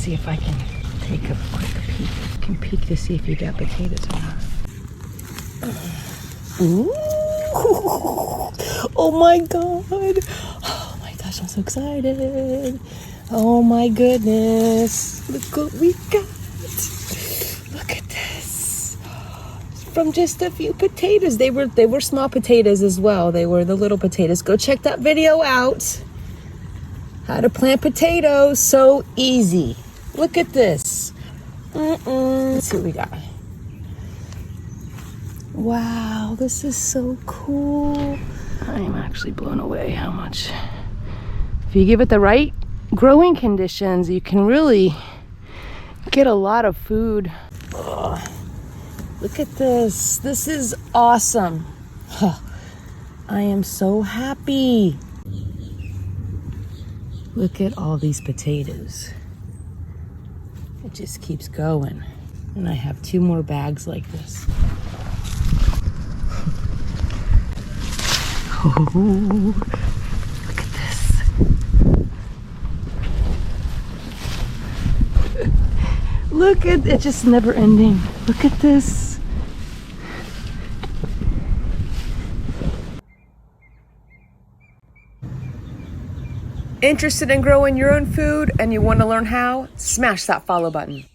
see if I can take a quick peek. I can peek to see if you got potatoes or not. Ooh. Oh my God. Oh my gosh, I'm so excited. Oh my goodness. Look what we got. Look at this. From just a few potatoes. They were small potatoes as well. They were the little potatoes. Go check that video out. How to plant potatoes. So easy. Look at this. Let's see what we got. Wow, this is so cool. I am actually blown away how much. If you give it the right growing conditions, you can really get a lot of food. Ugh. Look at this. This is awesome. I am so happy. Look at all these potatoes. It just keeps going. And I have 2 more bags like this. Oh, look at this. Look at it, just never ending. Look at this. Interested in growing your own food and you want to learn how? Smash that follow button.